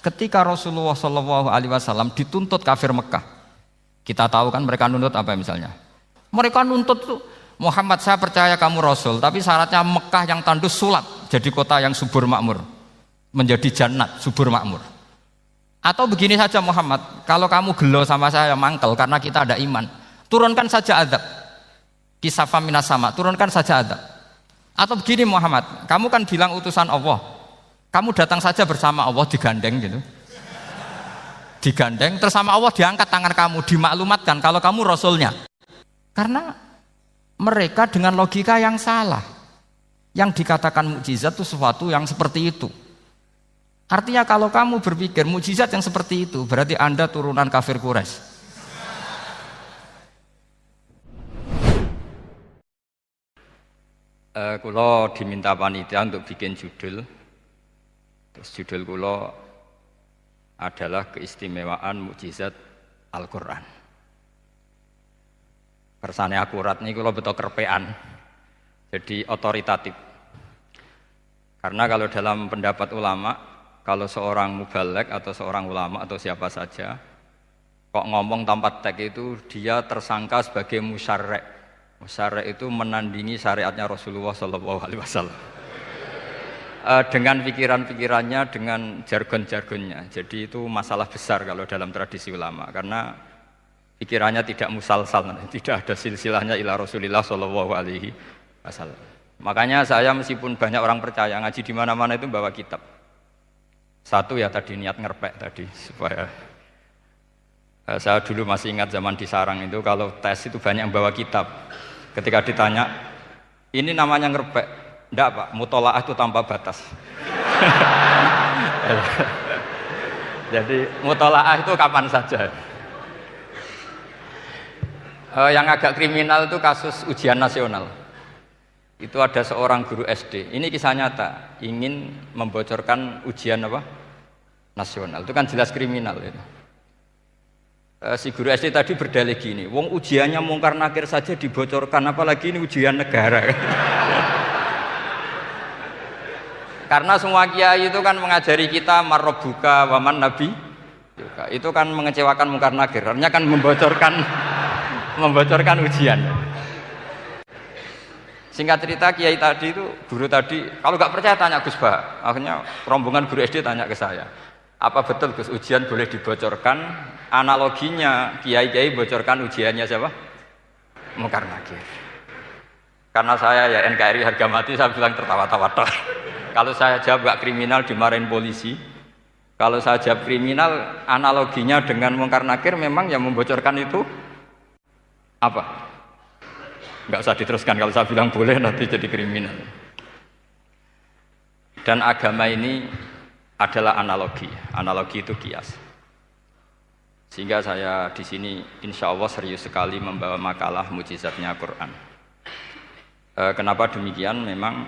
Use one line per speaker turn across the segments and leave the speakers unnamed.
ketika Rasulullah SAW dituntut kafir Mekah, kita tahu kan mereka nuntut apa misalnya? Mereka nuntut tuh, Muhammad saya percaya kamu Rasul, tapi syaratnya Mekah yang tandus sulap jadi kota yang subur makmur, menjadi jannat subur makmur. Atau begini saja Muhammad, kalau kamu gelo sama saya mangkel karena kita ada iman, turunkan saja azab, kisafah minas sama, turunkan saja azab. Atau begini Muhammad, kamu kan bilang utusan Allah, kamu datang saja bersama Allah digandeng gitu, digandeng terus sama Allah diangkat tangan kamu, dimaklumatkan kalau kamu Rasulnya. Karena mereka dengan logika yang salah, yang dikatakan mukjizat itu sesuatu yang seperti itu. Artinya kalau kamu berpikir mukjizat yang seperti itu, berarti Anda turunan kafir Quraisy. Kulo diminta panitia untuk bikin judul. Terus judul kulo adalah keistimewaan mukjizat Al-Quran. Kersane akurat nih kulo betul kerpean, jadi otoritatif. Karena kalau dalam pendapat ulama, kalau seorang mubalek atau seorang ulama atau siapa saja kok ngomong tanpa teks itu dia tersangka sebagai musyarek. Musyarek itu menandingi syariatnya Rasulullah SAW. Dengan pikiran-pikirannya, dengan jargon-jargonnya. Jadi itu masalah besar kalau dalam tradisi ulama, karena pikirannya tidak musalsal, tidak ada silsilahnya ila Rasulillah SAW. Makanya saya meskipun banyak orang percaya ngaji di mana-mana itu bawa kitab. Satu ya tadi niat ngerpek tadi supaya saya dulu masih ingat zaman di Sarang itu kalau tes itu banyak yang bawa kitab. Ketika ditanya, ini namanya ngerpek? Enggak Pak, mutolaah itu tanpa batas. Jadi mutolaah itu kapan saja. Yang agak kriminal itu kasus ujian nasional. Itu ada seorang guru SD. Ini kisah nyata, ingin membocorkan ujian apa? Nasional. Itu kan jelas kriminal itu. Si guru SD tadi berdalih gini, wong ujiannya mungkar nakir saja dibocorkan, apalagi ini ujian negara. Karena semua kiai itu kan mengajari kita marrobuka waman nabi. Itu kan mengecewakan mungkar nakir. Artinya kan membocorkan ujian. Singkat cerita kiai tadi itu, guru tadi, kalau nggak percaya tanya Gus Bah. Akhirnya rombongan guru SD tanya ke saya, apa betul Gus ujian boleh dibocorkan? Analoginya kiai-kiai bocorkan ujiannya siapa? Mungkar nakir. Karena saya ya NKRI harga mati, saya bilang tertawa-tawa. Kalau saya jawab nggak kriminal dimarahin polisi. Kalau saya jawab kriminal, analoginya dengan mungkar nakir memang yang membocorkan itu apa? Nggak usah diteruskan, kalau saya bilang boleh nanti jadi kriminal. Dan agama ini adalah analogi. Analogi itu kias. Sehingga saya di sini insya Allah serius sekali membawa makalah mukjizatnya Quran. Kenapa demikian? Memang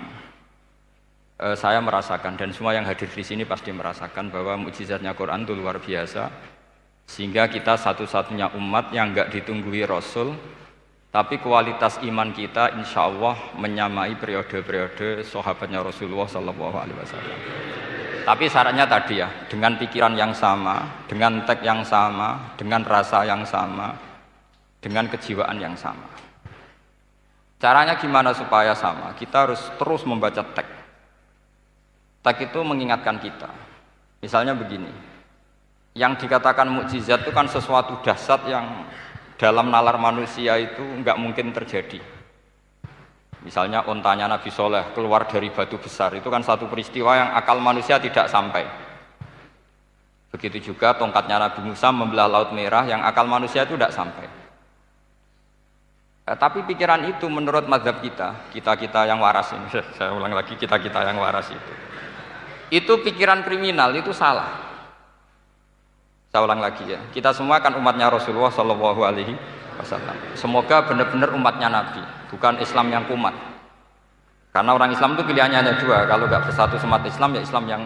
saya merasakan dan semua yang hadir di sini pasti merasakan bahwa mukjizatnya Quran itu luar biasa. Sehingga kita satu-satunya umat yang nggak ditunggui Rasul, tapi kualitas iman kita insya Allah menyamai periode-periode sahabatnya Rasulullah SAW. Tapi syaratnya tadi ya, dengan pikiran yang sama, dengan teks yang sama, dengan rasa yang sama, dengan kejiwaan yang sama. Caranya gimana supaya sama? Kita harus terus membaca teks. Teks itu mengingatkan kita. Misalnya begini, yang dikatakan mukjizat itu kan sesuatu dahsyat yang dalam nalar manusia itu nggak mungkin terjadi. Misalnya ontanya Nabi Soleh keluar dari batu besar, itu kan satu peristiwa yang akal manusia tidak sampai. Begitu juga tongkatnya Nabi Musa membelah Laut Merah, yang akal manusia itu tidak sampai. Tapi pikiran itu menurut mazhab kita yang waras ini, saya ulang lagi, kita yang waras itu pikiran kriminal, itu salah. Saya ulang lagi ya, kita semua kan umatnya Rasulullah SAW. Semoga benar-benar umatnya Nabi, bukan Islam yang kumat. Karena orang Islam itu pilihannya hanya dua, kalau nggak bersatu semat Islam ya Islam yang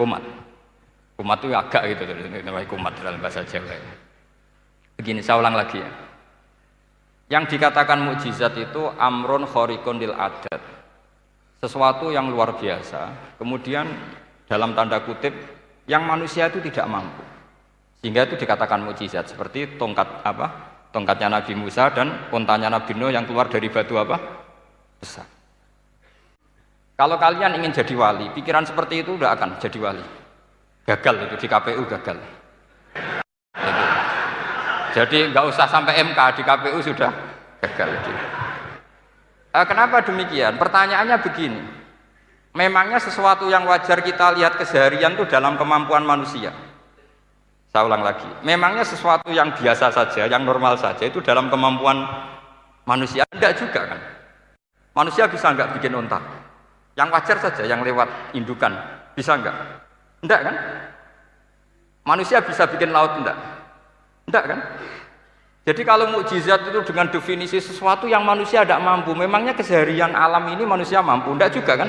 kumat. Kumat itu agak gitu, namanya kumat dalam bahasa Jawa. Begini, saya ulang lagi ya. Yang dikatakan mukjizat itu amrun khariqun lil adat, sesuatu yang luar biasa. Kemudian dalam tanda kutip yang manusia itu tidak mampu. Sehingga itu dikatakan mukjizat seperti tongkatnya Nabi Musa dan untanya Nabi Nuh yang keluar dari batu besar. Kalau kalian ingin jadi wali, pikiran seperti itu udah akan jadi wali. Gagal itu di KPU gagal. Itu. Jadi nggak usah sampai MK, di KPU sudah gagal. Kenapa demikian? Pertanyaannya begini. Memangnya sesuatu yang wajar kita lihat keseharian itu dalam kemampuan manusia? Saya ulang lagi. Memangnya sesuatu yang biasa saja, yang normal saja itu dalam kemampuan manusia? Enggak juga kan? Manusia bisa enggak bikin unta? Yang wajar saja, yang lewat indukan, bisa enggak? Enggak kan? Manusia bisa bikin laut enggak? Enggak kan? Jadi kalau mukjizat itu dengan definisi sesuatu yang manusia tidak mampu, memangnya keseharian alam ini manusia mampu? Enggak juga kan?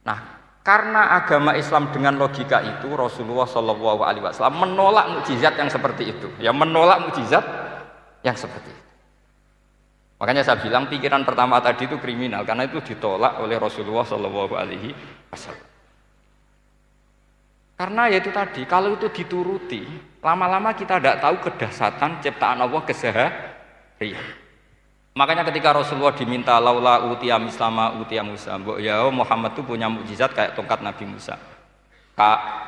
Nah, karena agama Islam dengan logika itu, Rasulullah SAW menolak mukjizat yang seperti itu. Ya, menolak mukjizat yang seperti itu. Makanya saya bilang pikiran pertama tadi itu kriminal, karena itu ditolak oleh Rasulullah SAW. Karena ya itu tadi, kalau itu dituruti, lama-lama kita tidak tahu kedahsyatan ciptaan Allah keseharian. Makanya ketika Rasulullah diminta laula utiya mislama utiya Musa, ya Muhammad itu punya mukjizat kayak tongkat Nabi Musa.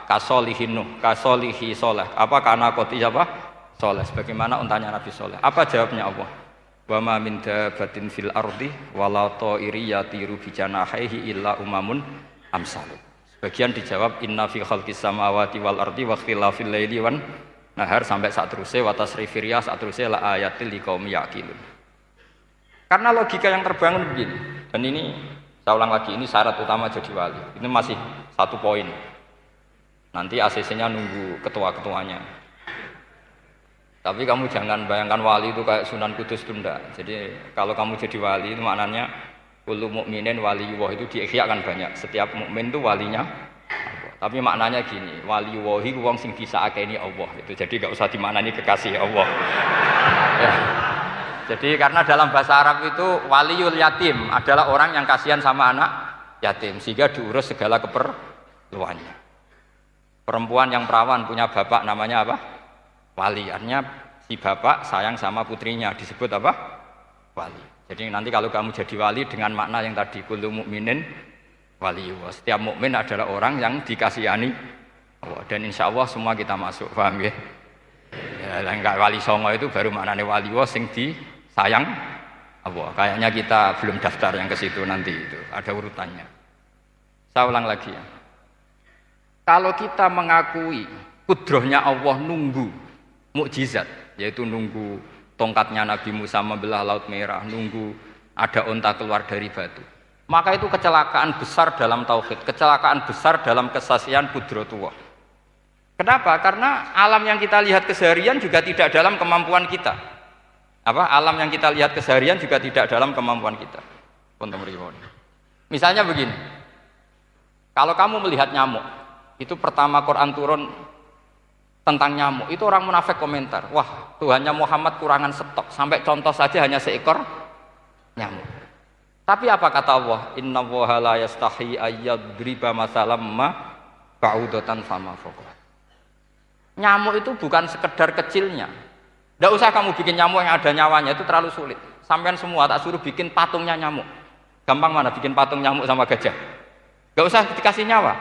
Kasolihin Nuh, kasolihi Soleh. Apa karena koti apa? Soleh. Sebagaimana untanya Nabi Soleh. Apa jawabnya Allah? Wa ma min dabatin fil ardi wala ta'iri yatiru bi janahihi illa umamun amsalu. Sebagian dijawab inna fi khalqis samawati wal ardi wa ikhtilafil laili wan nahar sampai saat terusnya wa tasrifir riyah saat terusnya la ayatil liqaumi yaqilun. Karena logika yang terbangun begini, dan ini saya ulang lagi, ini syarat utama jadi wali. Ini masih satu poin. Nanti ACC-nya nunggu ketua-ketuanya. Tapi kamu jangan bayangkan wali itu kayak Sunan Kudus tunda. Jadi kalau kamu jadi wali itu maknanya kullu mukminin waliyullah itu diikhyakan banyak. Setiap mukmin itu walinya Allah. Tapi maknanya gini, waliyullahi wong sing disaakeni Allah. Itu jadi enggak usah dimaknani kekasih Allah. Ya. Jadi karena dalam bahasa Arab itu waliyul yatim adalah orang yang kasihan sama anak yatim sehingga diurus segala keperluannya. Perempuan yang perawan punya bapak namanya apa? Wali. Artinya si bapak sayang sama putrinya disebut apa? Wali. Jadi nanti kalau kamu jadi wali dengan makna yang tadi kullu mukminin waliyullah. Setiap mukmin adalah orang yang dikasihani Allah dan insya Allah semua kita masuk. Paham ya? Ya, enggak wali songo itu baru maknanya waliyullah sing sayang Allah. Kayaknya kita belum daftar yang ke situ nanti itu. Ada urutannya. Saya ulang lagi ya. Kalau kita mengakui kudrohnya Allah nunggu mukjizat, yaitu nunggu tongkatnya Nabi Musa membelah Laut Merah, nunggu ada unta keluar dari batu. Maka itu kecelakaan besar dalam tauhid, kecelakaan besar dalam kesaksian kudratullah. Kenapa? Karena alam yang kita lihat keseharian juga tidak dalam kemampuan kita. Alam yang kita lihat keseharian juga tidak dalam kemampuan kita. Misalnya begini, kalau kamu melihat nyamuk, itu pertama Quran turun tentang nyamuk, itu orang munafik komentar, wah Tuhannya Muhammad kurangan stok, sampai contoh saja hanya seekor nyamuk. Tapi apa kata Allah? Inna Allaha la yastahi ayyadriba masalam ma ba'udatan fama fawqa. Nyamuk itu bukan sekedar kecilnya. Tidak usah kamu bikin nyamuk yang ada nyawanya, itu terlalu sulit. Sampean semua tak suruh bikin patungnya nyamuk. Gampang mana bikin patung nyamuk sama gajah? Gak usah dikasih nyawa.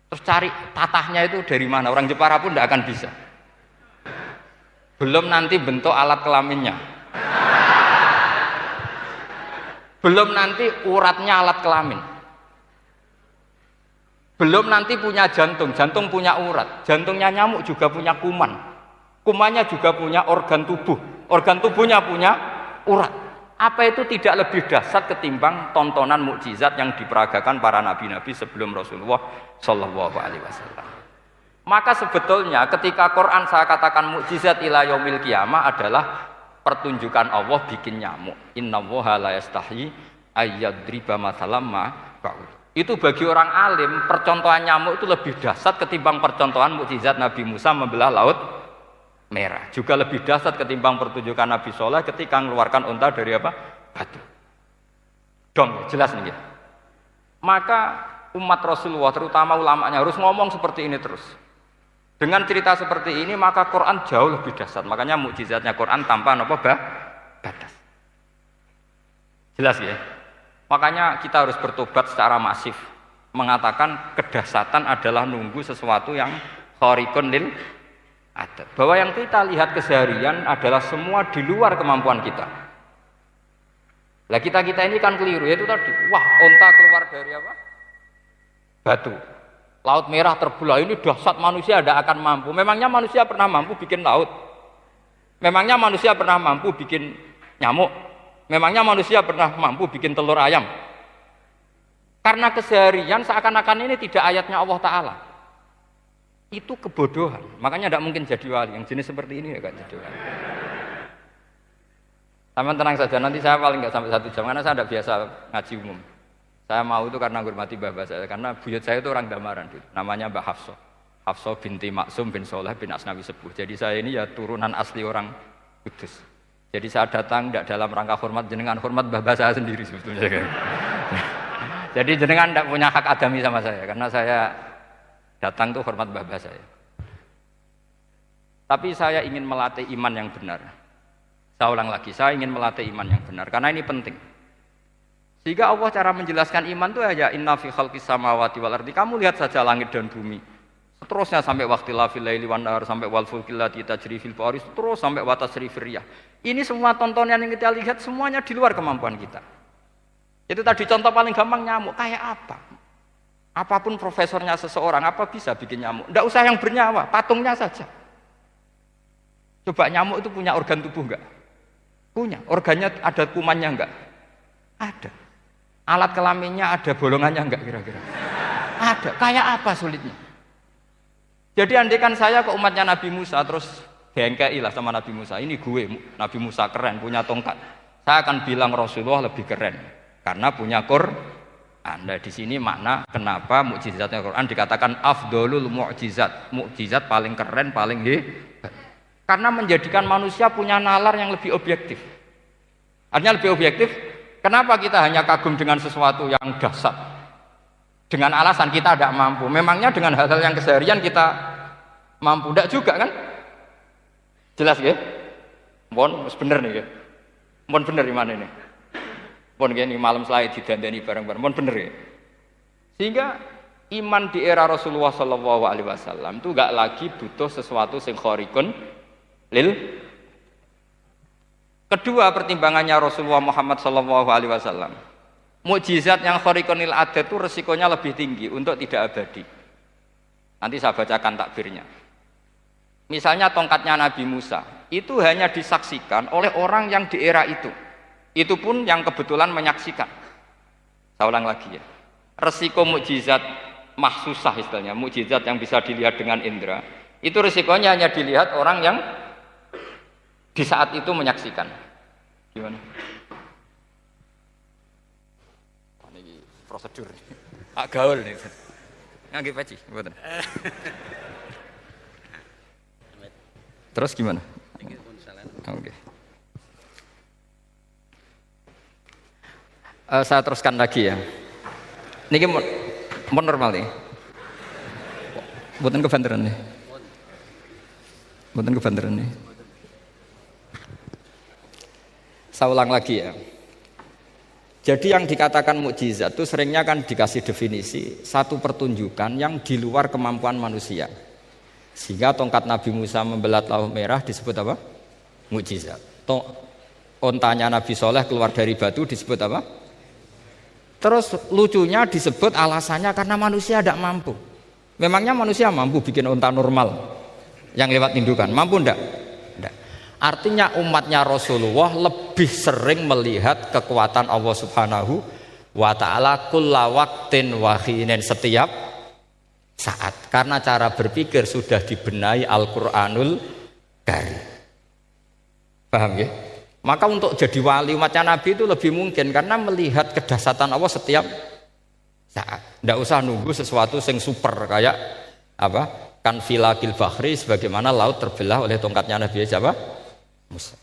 Terus cari tatahnya itu dari mana? Orang Jepara pun tidak akan bisa. Belum nanti bentuk alat kelaminnya. Belum nanti uratnya alat kelamin. Belum nanti punya jantung, jantung punya urat. Jantungnya nyamuk juga punya kuman. Kumannya juga punya organ tubuh. Organ tubuhnya punya urat. Apa itu tidak lebih dahsyat ketimbang tontonan mukjizat yang diperagakan para nabi-nabi sebelum Rasulullah Shallallahu Alaihi Wasallam? Maka sebetulnya ketika Quran saya katakan mukjizat ila yaumil qiyamah adalah pertunjukan Allah bikin nyamuk. Innallaha la yastahi ayyadriba mathalam ma ba'ud. Itu bagi orang alim percontohan nyamuk itu lebih dahsyat ketimbang percontohan mukjizat Nabi Musa membelah Laut Merah. Juga lebih dahsyat ketimbang pertunjukan Nabi Soleh ketika mengeluarkan unta dari apa? Batu. Dong, jelas nih ya. Maka umat Rasulullah, terutama ulamanya harus ngomong seperti ini terus. Dengan cerita seperti ini maka Quran jauh lebih dahsyat. Makanya mukjizatnya Quran tanpa batas. Jelas ya? Makanya kita harus bertobat secara masif, mengatakan kedahsyatan adalah nunggu sesuatu yang khariqun lil adat. Bahwa yang kita lihat keseharian adalah semua di luar kemampuan kita. Lah kita ini kan keliru, yaitu tadi, wah onta keluar dari apa? Batu. Laut Merah terbelah, ini dahsyat, manusia tidak akan mampu. Memangnya manusia pernah mampu bikin laut? Memangnya manusia pernah mampu bikin nyamuk? Memangnya manusia pernah mampu bikin telur ayam? Karena keseharian seakan-akan ini tidak ayatnya Allah Ta'ala. Itu kebodohan. Makanya tidak mungkin jadi wali. Yang jenis seperti ini ya gak jadi wali. Sama tenang saja, nanti saya paling nggak sampai 1 jam karena saya tidak biasa ngaji umum. Saya mau itu karena menghormati bapak saya, karena buyut saya itu orang Damaran, namanya Mbak Hafsah. Hafsah binti Maksum bin Soleh bin Asnawi Sepuh. Jadi saya ini ya turunan asli orang Kudus. Jadi saya datang tidak dalam rangka hormat jenengan, hormat bapak saya sendiri sebetulnya. Jadi jenengan tidak punya hak adami sama saya, karena saya datang tuh hormat bapak saya. Tapi saya ingin melatih iman yang benar. Saya ulang lagi, saya ingin melatih iman yang benar, karena ini penting. Sehingga Allah cara menjelaskan iman itu aja inna fi khalqis samawati wal ardi. Kamu lihat saja langit dan bumi. Seterusnya sampai waqtilafil laili wan nahar, sampai wal fulkil lati tajri fil bahri, terus sampai wa tasrifir riyah. Ini semua tontonan yang kita lihat semuanya di luar kemampuan kita. Itu tadi contoh paling gampang, nyamuk. Kayak apa? Apapun profesornya seseorang, apa bisa bikin nyamuk? Tidak usah yang bernyawa, patungnya saja. Coba nyamuk itu punya organ tubuh enggak? Punya. Organnya ada kumannya enggak? Ada. Alat kelaminnya ada bolongannya enggak kira-kira? Ada. Kayak apa sulitnya? Jadi andaikan saya ke umatnya Nabi Musa terus bengkei lah sama Nabi Musa, ini gue Nabi Musa keren punya tongkat. Saya akan bilang Rasulullah lebih keren karena punya Quran. Nah di sini makna kenapa mukjizatnya Quran dikatakan afdolul mukjizat, mukjizat paling keren, paling hebat. Karena menjadikan manusia punya nalar yang lebih objektif. Artinya lebih objektif. Kenapa kita hanya kagum dengan sesuatu yang dahsyat? Dengan alasan kita tidak mampu. Memangnya dengan hal-hal yang keseharian kita mampu? Tidak juga kan? Jelas ya? Mohon bener nih ya? Mohon bener di mana ini? Mohon gini malam selai didandani bareng-bareng. Mohon bener ya? Sehingga iman di era Rasulullah SAW itu gak lagi butuh sesuatu yang khariqun lil. Kedua pertimbangannya Rasulullah Muhammad SAW, mukjizat yang khariqun lil adat itu resikonya lebih tinggi untuk tidak abadi. Nanti saya bacakan takbirnya. Misalnya tongkatnya Nabi Musa itu hanya disaksikan oleh orang yang di era itu pun yang kebetulan menyaksikan. Saya ulang lagi ya, resiko mukjizat mahsusah istilahnya, mukjizat yang bisa dilihat dengan indera, itu resikonya hanya dilihat orang yang di saat itu menyaksikan. Gimana? Ini prosedur. Gaul nih. Ngangge peci, mboten. Terus gimana? Oke. Saya teruskan lagi ya. Niki mau normal nih. Mboten kebanteran nih. Mboten kebanteran nih. Saya ulang lagi ya. Jadi yang dikatakan mukjizat itu seringnya kan dikasih definisi satu pertunjukan yang di luar kemampuan manusia. Sehingga tongkat Nabi Musa membelah Laut Merah disebut apa? Mukjizat. Ontanya Nabi Soleh keluar dari batu disebut apa? Terus lucunya disebut alasannya karena manusia tidak mampu. Memangnya manusia mampu bikin onta normal yang lewat indukan? Mampu enggak? Artinya umatnya Rasulullah lebih sering melihat kekuatan Allah Subhanahu wa ta'ala kulla waqtin wa hinin, setiap saat, karena cara berpikir sudah dibenahi Al-Qur'anul Karim. Paham ya? Maka untuk jadi wali umatnya Nabi itu lebih mungkin karena melihat kedahsyatan Allah setiap saat. Tidak usah nunggu sesuatu yang super kayak apa? Kan filakil bahri, sebagaimana laut terbelah oleh tongkatnya Nabi siapa? Musa.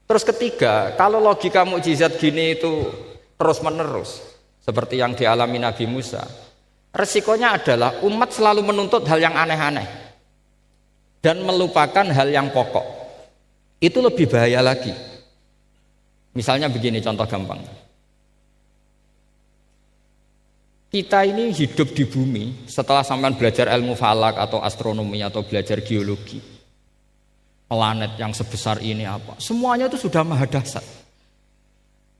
Terus ketiga, kalau logika mukjizat gini itu terus menerus, seperti yang dialami Nabi Musa, resikonya adalah umat selalu menuntut hal yang aneh-aneh dan melupakan hal yang pokok. Itu lebih bahaya lagi. Misalnya begini contoh gampang. Kita ini hidup di bumi setelah sampean belajar ilmu falak atau astronomi atau belajar geologi. Planet yang sebesar ini apa? Semuanya itu sudah maha dahsyat.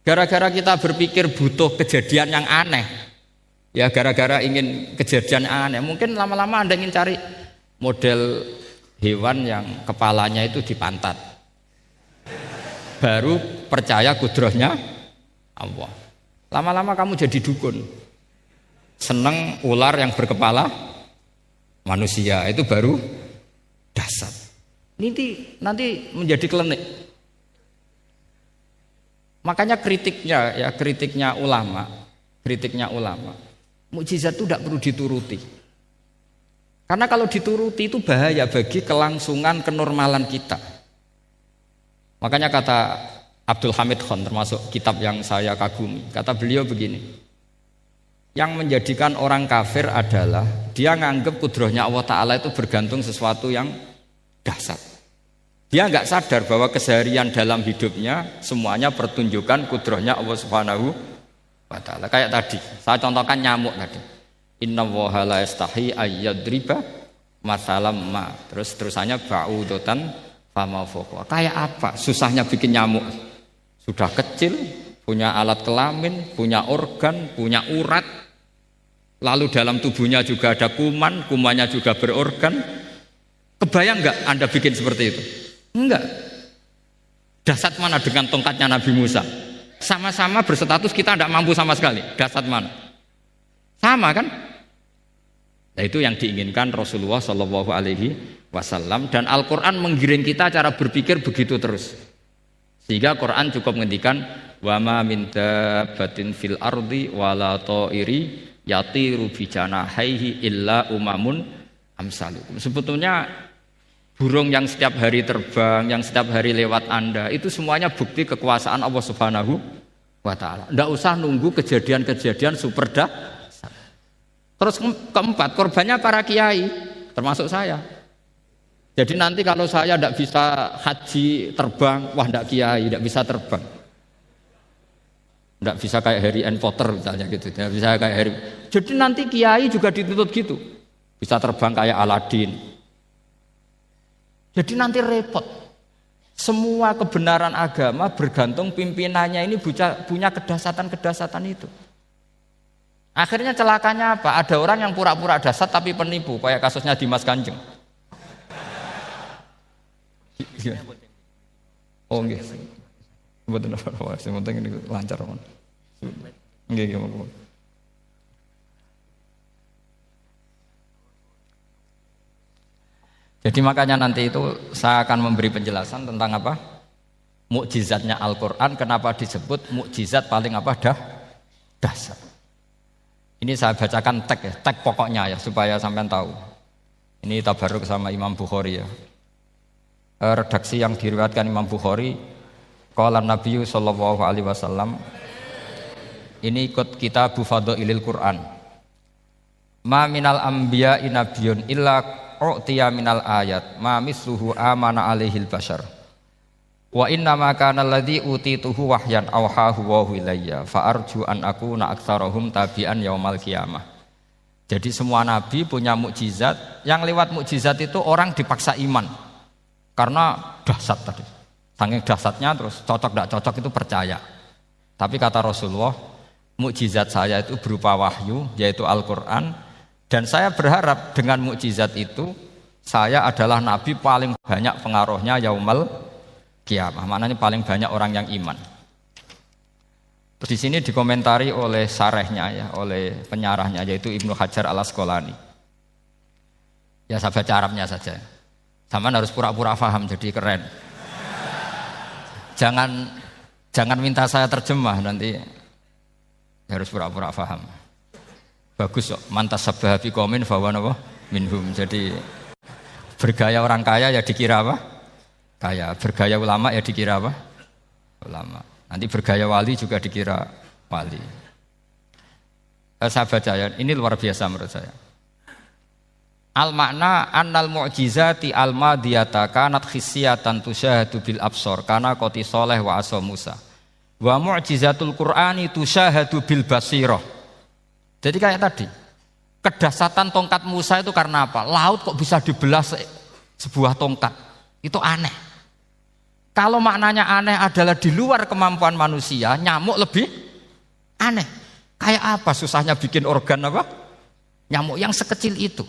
Gara-gara kita berpikir butuh kejadian yang aneh. Ya gara-gara ingin kejadian yang aneh. Mungkin lama-lama Anda ingin cari model hewan yang kepalanya itu di pantat. Baru percaya kudrahnya Allah. Lama-lama kamu jadi dukun. Seneng ular yang berkepala manusia, itu baru dahsyat. Nanti menjadi klinik. Makanya kritiknya ulama, mukjizat itu tidak perlu dituruti. Karena kalau dituruti itu bahaya bagi kelangsungan kenormalan kita. Makanya kata Abdul Hamid Khan, termasuk kitab yang saya kagumi, kata beliau begini, yang menjadikan orang kafir adalah dia nganggep kudrahnya Allah Ta'ala itu bergantung sesuatu yang dahsyat. Dia nggak sadar bahwa keseharian dalam hidupnya semuanya pertunjukan kudrahnya Allah Subhanahu wa Ta'ala. Kayak tadi, saya contohkan nyamuk tadi. Inna woha la yastahi ayyadriba masalam ma. Terus terusannya ba'udotan fama fokwa. Kayak apa? Susahnya bikin nyamuk. Sudah kecil, punya alat kelamin, punya organ, punya urat. Lalu dalam tubuhnya juga ada kuman, kumannya juga berorgan. Kebayang nggak Anda bikin seperti itu? Enggak. Dahsyat mana dengan tongkatnya Nabi Musa? Sama-sama berstatus kita tidak mampu sama sekali. Dahsyat mana? Sama kan? Nah, itu yang diinginkan Rasulullah Shallallahu Alaihi Wasallam, dan Al-Quran menggiring kita cara berpikir begitu terus. Sehingga Quran cukup menghentikan wa ma min dabbatin fil ardi wala ta'iri yatiru bi janahaihi illa umamun amsalukum. Sebetulnya burung yang setiap hari terbang, yang setiap hari lewat Anda, itu semuanya bukti kekuasaan Allah Subhanahu wa Ta'ala. Tidak usah nunggu kejadian-kejadian super dahsyat. Terus keempat, korbannya para kiai, termasuk saya. Jadi nanti kalau saya tidak bisa haji terbang, wah tidak kiai, tidak bisa terbang. Tidak bisa kayak Harry and Potter misalnya gitu, tidak bisa kayak Harry. Jadi nanti kiai juga dituntut gitu, bisa terbang kayak Aladin. Jadi nanti repot. Semua kebenaran agama bergantung pimpinannya ini punya kedahsyatan-kedahsyatan itu. Akhirnya celakanya apa? Ada orang yang pura-pura dahsyat tapi penipu, kayak kasusnya Dimas Kanjeng. Oh nggih. Mboten apa-apa, sing penting ini lancar mon. Nggih nggih. Jadi makanya nanti itu saya akan memberi penjelasan tentang apa? Mukjizatnya Al-Quran, kenapa disebut mukjizat paling apa? Dahsyat. Ini saya bacakan tag pokoknya ya, supaya sampean tahu. Ini tabarruk sama Imam Bukhari ya. Redaksi yang diriwayatkan Imam Bukhari, qala Nabi sallallahu alaihi wasallam, ini ikut kitab Fadhailil Quran. Ma minal anbiya'i nabiyyun illa u'tiya minal ayat ma misluhu amana alaihil bashar wa inna ma kana alladhi utituhu wahyan awhahu wa ilayya fa arju an akuna aktsarahum tabi'an yaumal qiyamah. Jadi semua nabi punya mukjizat, yang lewat mukjizat itu orang dipaksa iman karena dahsyat tadi. Saking dahsyatnya terus cocok tidak cocok itu percaya. Tapi kata Rasulullah, mukjizat saya itu berupa wahyu, yaitu Al-Quran. Dan saya berharap dengan mukjizat itu saya adalah nabi paling banyak pengaruhnya yaumal qiyamah. Maknanya paling banyak orang yang iman. Terus di sini dikomentari oleh sarehnya ya, oleh penyarahnya yaitu Ibnu Hajar Al-Asqalani. Ya saya baca Arabnya saja. Sama harus pura-pura paham jadi keren. Jangan minta saya terjemah nanti harus pura-pura paham. Bagus kok, mantas sabah fi qaumin fawa napa minhum. Jadi bergaya orang kaya ya dikira apa? Kaya. Bergaya ulama ya dikira apa? Ulama. Nanti bergaya wali juga dikira wali. Saya baca ya, ini luar biasa menurut saya. Al makna annal mu'jizati al madiyata kanat khissiyatan tusyahadu bil absor kana qoti soleh wa asa Musa. Wa mu'jizatul Qur'ani tusyahadu bil basirah. Jadi kayak tadi, kedahsyatan tongkat Musa itu karena apa? Laut kok bisa dibelah sebuah tongkat. Itu aneh. Kalau maknanya aneh adalah di luar kemampuan manusia, nyamuk lebih aneh. Kayak apa susahnya bikin organ apa? Nyamuk yang sekecil itu.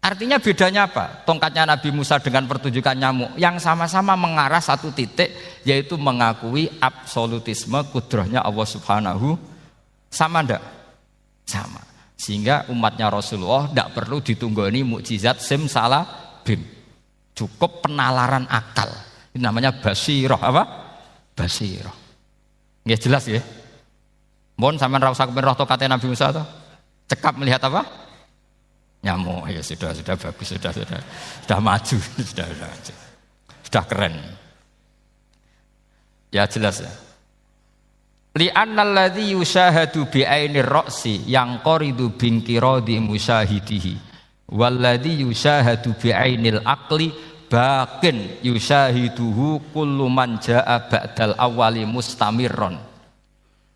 Artinya bedanya apa? Tongkatnya Nabi Musa dengan pertunjukan nyamuk yang sama-sama mengarah satu titik, yaitu mengakui absolutisme kudrahnya Allah Subhanahu. Sama ndak? Sama. Sehingga umatnya Rasulullah tidak perlu ditunggoni mukjizat simsalabim. Cukup penalaran akal. Ini namanya basirah apa? Basirah. Nggih jelas ya? Mohon sampean ra usah kepen roh tokate Nabi Musa to. Cekap melihat apa? Nyamuk. Ya sudah bagus, sudah maju, sudah keren. Ya jelas ya. Li'annal ladzi yusyahadu bi ainir ra'si yang qaridu binqiradi musyahidihi walladzi yusyahadu bi ainil aqli baqin yusyahiduhu kullu man jaa ba'dal awwali mustamirron.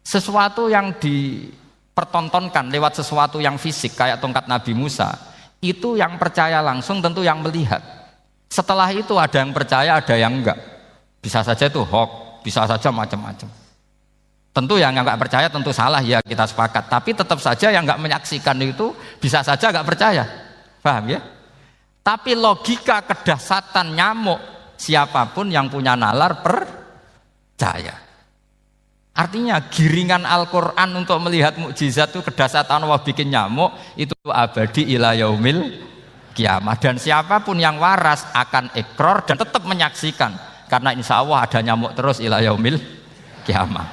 Sesuatu yang dipertontonkan lewat sesuatu yang fisik kayak tongkat Nabi Musa, itu yang percaya langsung tentu yang melihat. Setelah itu ada yang percaya, ada yang enggak. Bisa saja itu hoax, bisa saja macam-macam. Tentu yang enggak percaya tentu salah, ya kita sepakat. Tapi tetap saja yang enggak menyaksikan itu bisa saja enggak percaya. Paham ya? Tapi logika kedahsyatan nyamuk, siapapun yang punya nalar percaya. Artinya giringan Al-Quran untuk melihat mukjizat itu kedahsyatan Allah bikin nyamuk itu abadi ila yaumil kiamah. Dan siapapun yang waras akan ikrar dan tetap menyaksikan. Karena insya Allah ada nyamuk terus ila yaumil kiamah.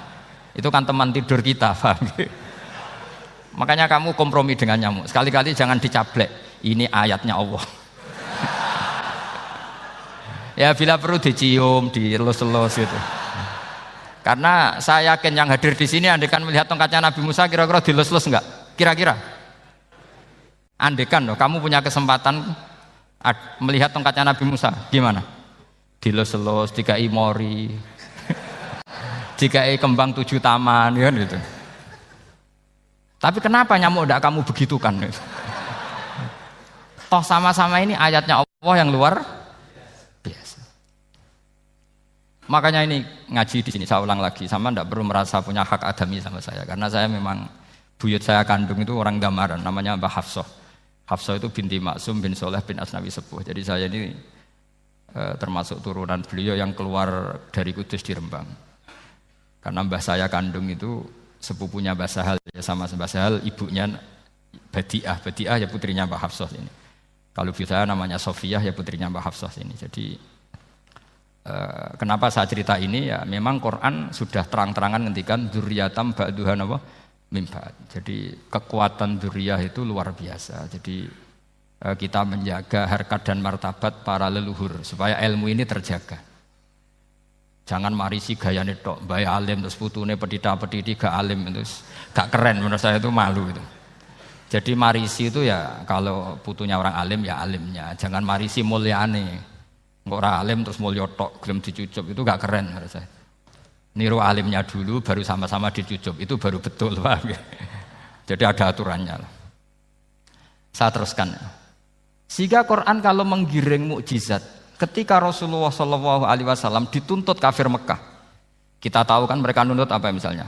Itu kan teman tidur kita, paham? Makanya kamu kompromi dengan nyamuk. Sekali-kali jangan dicablek. Ini ayatnya Allah. Ya bila perlu dicium, dielus-elus gitu. Karena saya yakin yang hadir di sini andekan melihat tongkatnya Nabi Musa kira-kira dilus-lus enggak? Kira-kira? Andekan loh, kamu punya kesempatan melihat tongkatnya Nabi Musa, gimana? Dilus-lus, dikai mori, dikai kembang 7 taman, kan gitu. Tapi kenapa nyamuk enggak kamu begitukan? Toh sama-sama ini ayatnya Allah yang luar biasa. Makanya ini ngaji di sini saya ulang lagi, sama ndak perlu merasa punya hak adami sama saya, karena saya memang buyut saya kandung itu orang Damaran, namanya Mbah Hafsah. Hafsah itu binti Maksum bin Soleh bin Asnawi Sepuh. Jadi saya ini termasuk turunan beliau yang keluar dari Kudus di Rembang. Karena mbah saya kandung itu sepupunya Mbah Sahal, ya sama Mbah Sahal, ibunya Badiah. Badiah ya putrinya Mbah Hafsah ini. Kalau ibu saya namanya Sofiyah, ya putrinya Mbah Hafsah ini. Jadi kenapa saya cerita ini, ya memang Quran sudah terang-terangan ngendikan dzurriyatam ba'duhan apa mimba. Jadi kekuatan dzurriyah itu luar biasa. Jadi kita menjaga harkat dan martabat para leluhur supaya ilmu ini terjaga. Jangan marisi gayane tok, bae alim terus putune pedita-pediti gak alim terus gak keren, menurut saya itu malu itu. Jadi marisi itu ya kalau putunya orang alim ya alimnya, jangan marisi mulyane. Kok ora alim terus mulya tok gelem dicucup, itu gak keren menurut saya. Niru alimnya dulu baru sama-sama dicucup, itu baru betul, paham ya? Jadi ada aturannya. Saya teruskan. Sehingga Quran kalau menggiring mukjizat, ketika Rasulullah SAW dituntut kafir Mekah, kita tahu kan mereka nuntut apa misalnya?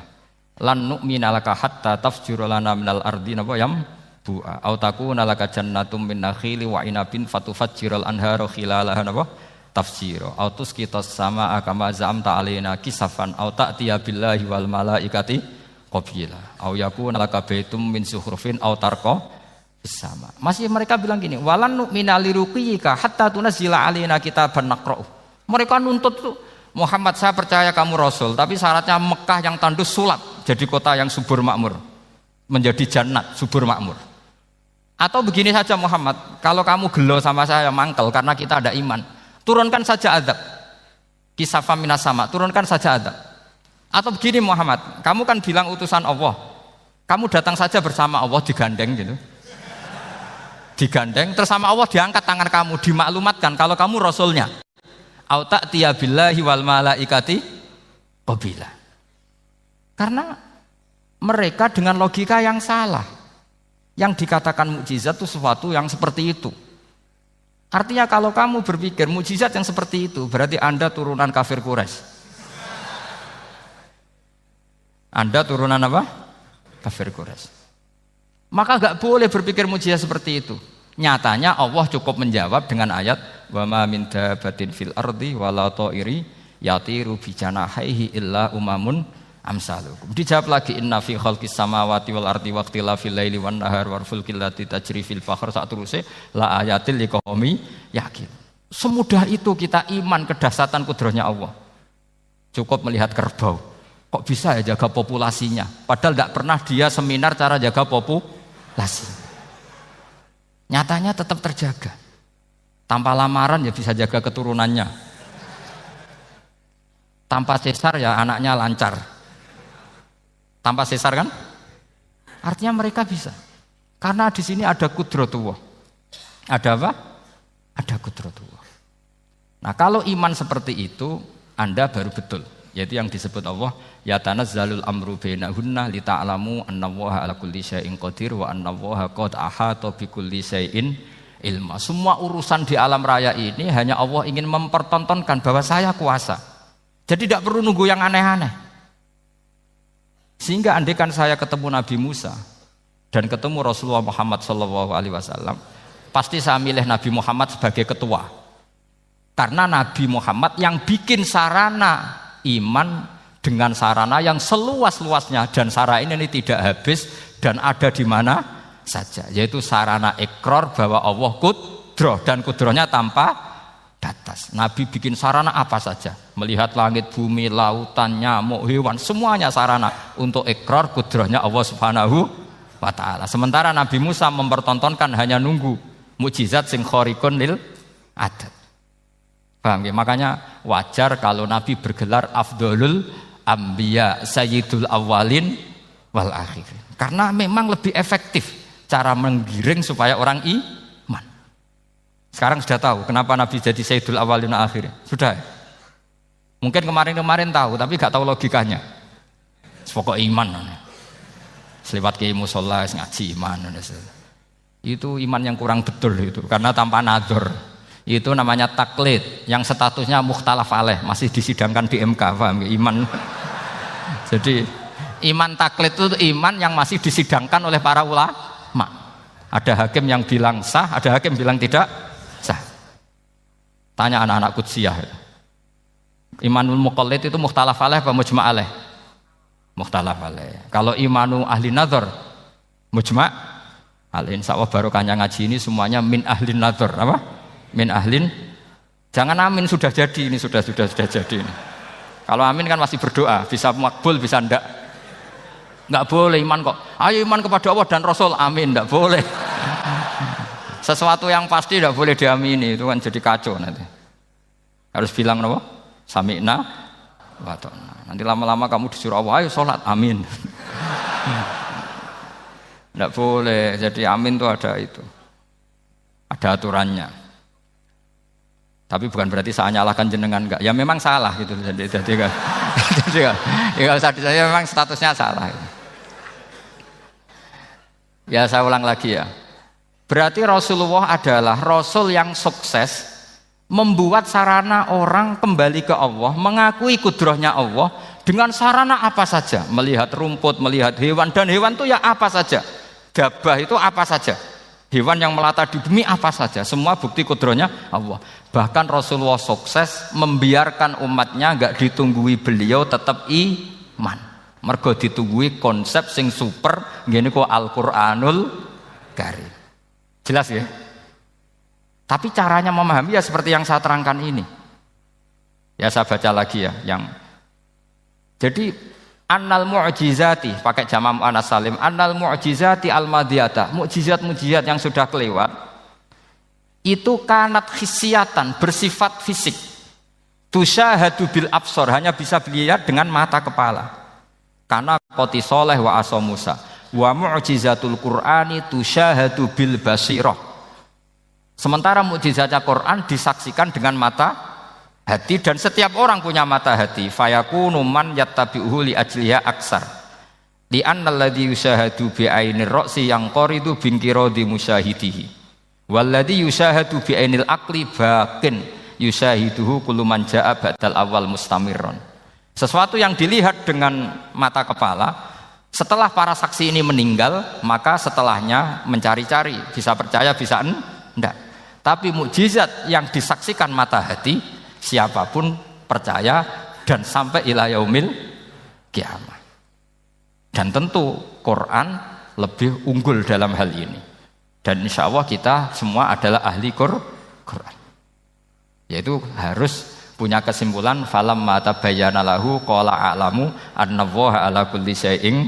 Lan nu'mina laka hatta tafjura lana minal ardi napa yam bu'a au takuna laka jannatum min nakhili wa inabin fatufajjiral anhara khilalaha napa tafsira au tusqitas sama kama zamta alaina kisafan au ta'tiya billahi wal malaikati qabila au yakuna laka baitum min zuhrufin au tarqa sama. Masih mereka bilang gini, walan nu'mina liruqiyika hatta tunzila alaina kitaban naqra'u. Mereka nuntut tuh, Muhammad saya percaya kamu Rasul, tapi syaratnya Mekah yang tandus sulap jadi kota yang subur makmur, menjadi jannat subur makmur. Atau begini saja Muhammad, kalau kamu gelo sama saya mangkel karena kita ada iman, turunkan saja azab. Kisafam minas sama, turunkan saja azab. Atau begini Muhammad, kamu kan bilang utusan Allah,
Kamu datang saja bersama Allah digandeng gitu. Digandeng terus sama Allah diangkat tangan kamu, dimaklumatkan kalau kamu rasulnya. Au ta'tiya billahi wal malaikati qabila. Karena mereka dengan logika yang salah. Yang dikatakan mukjizat itu sesuatu yang seperti itu. Artinya kalau kamu berpikir mukjizat yang seperti itu, berarti Anda turunan kafir Quraisy. Anda turunan apa? Kafir Quraisy. Maka gak boleh berpikir mukjizat seperti itu. Nyatanya Allah cukup menjawab dengan ayat wa ma min dabatin fil ardi wala ta'iri yatiru bi janahihi illa umamun amsalukum. Dijawab lagi inna fi khalqis samawati wal ardi waqtilafil laili wan nahar wal fulkil lati tajri fil bahr sak teruse la ayatil liqaumi yaqin. Semudah itu kita iman kedahsyatan kudrahnya Allah. Cukup melihat kerbau. Kok bisa ya jaga populasinya? Padahal enggak pernah dia seminar cara jaga populasi. Nyatanya tetap terjaga. Tanpa lamaran ya bisa jaga keturunannya. Tanpa sesar ya anaknya lancar. Tanpa sesar kan? Artinya mereka bisa. Karena di sini ada kudratullah. Ada apa? Ada kudratullah. Nah, kalau iman seperti itu, Anda baru betul. Yaitu yang disebut Allah ya tanazzalul amru bainahunna lita'lamu annallaha ala kulli syai'in qadir wa annallaha qad ahata bi kulli syai'in ilma. Semua urusan di alam raya ini hanya Allah ingin mempertontonkan bahwa saya kuasa. Jadi tidak perlu nunggu yang aneh-aneh. Sehingga andaikan saya ketemu Nabi Musa dan ketemu Rasulullah Muhammad SAW, pasti saya milih Nabi Muhammad sebagai ketua. Karena Nabi Muhammad yang bikin sarana iman dengan sarana yang seluas-luasnya, dan sarana ini tidak habis dan ada di mana saja, yaitu sarana ikrar bahwa Allah kudroh dan kudrohnya tanpa batas. Nabi bikin sarana apa saja, melihat langit, bumi, lautan, nyamuk, hewan, semuanya sarana untuk ikrar kudrohnya Allah Subhanahu wa ta'ala. Sementara Nabi Musa mempertontonkan hanya nunggu mukjizat sing khariqun lil adat. Paham ya? Makanya wajar kalau Nabi bergelar Afdholul Anbiya Sayyidul Awwalin wal Akhirin. Karena memang lebih efektif cara menggiring supaya orang iman. Sekarang sudah tahu kenapa Nabi jadi Sayyidul Awwalin wal Akhirin? Sudah. Mungkin kemarin-kemarin tahu tapi gak tahu logikanya. Pokok iman. Selewat kiai musola ngaji iman. Itu iman yang kurang betul itu, karena tanpa nadzor. Itu namanya taklid yang statusnya mukhtalaf alaih, masih disidangkan di MK, paham ya? Iman. Jadi iman taklid itu iman yang masih disidangkan oleh para ulama. Ada hakim yang bilang sah, ada hakim bilang tidak sah. Tanya anak-anak Qudsiyah. Imanul muqallid itu mukhtalaf alaih apa mujma' alaih? Mukhtalaf alaih. Kalau imanu ahli nazar mujma' alaih. Insyaallah barokahnya ngaji ini semuanya min ahli nazar, apa? Min ahlin, jangan amin sudah jadi, ini sudah jadi ini. Kalau amin kan masih berdoa, bisa makbul bisa ndak. Nggak boleh iman kok. Ayo iman kepada Allah dan Rasul, amin, ndak boleh. Sesuatu yang pasti ndak boleh diamini, itu kan jadi kacau nanti. Harus bilang apa? Sami'na wa ta'na. Nanti lama-lama kamu disuruh Allah, ayo sholat, amin. Ndak boleh. Jadi amin itu ada itu. Ada aturannya. Tapi bukan berarti saya nyalahkan jenengan, enggak. Ya memang salah gitu. Jadi kan. Ya usah saya memang statusnya salah. Ya saya ulang lagi ya. Berarti Rasulullah adalah Rasul yang sukses membuat sarana orang kembali ke Allah, mengakui kudrohnya Allah dengan sarana apa saja. Melihat rumput, melihat hewan, dan hewan itu ya apa saja. Dabah itu apa saja. Hewan yang melata di bumi apa saja, semua bukti kudrohnya Allah. Bahkan Rasulullah sukses membiarkan umatnya enggak ditunggui beliau tetap iman. Mergo ditunggui konsep sing super ngene kok Al-Qur'anul Karim. Jelas ya? Tapi caranya memahami ya seperti yang saya terangkan ini. Ya saya baca lagi ya yang jadi annal mu'jizati, pakai jama' mu'annas salim, annal mu'jizati al-madiyata, mukjizat-mukjizat yang sudah kelewat itu kanat khisiatan, bersifat fisik, tusyahadu bil absor, hanya bisa dilihat dengan mata kepala. Karena qoti soleh wa aso Musa, Wa mu'jizatul Qur'ani tusyahadu bil basirah. Sementara mukjizatnya Quran disaksikan dengan mata hati dan setiap orang punya mata hati. Fayakunu man yattabi'uhu li ajliha aksar. Li anna alladhi yusyahadu bi ainir ra'si yang qaridu bin qiradi musyahidihi. Walladhi yusyahadu bi ainil aqli baqin yusyahiduhu kullu man jaa ba'dal awal mustamirron. Sesuatu yang dilihat dengan mata kepala, setelah para saksi ini meninggal, maka setelahnya mencari-cari, bisa percaya bisa enggak. Tapi mukjizat yang disaksikan mata hati, siapapun percaya dan sampai ila yaumil kiamah. Dan tentu Quran lebih unggul dalam hal ini. Dan insya Allah kita semua adalah ahli Quran. Yaitu harus punya kesimpulan falam mata bayana lahu qala a'lamu annallaha ala kulli syai'in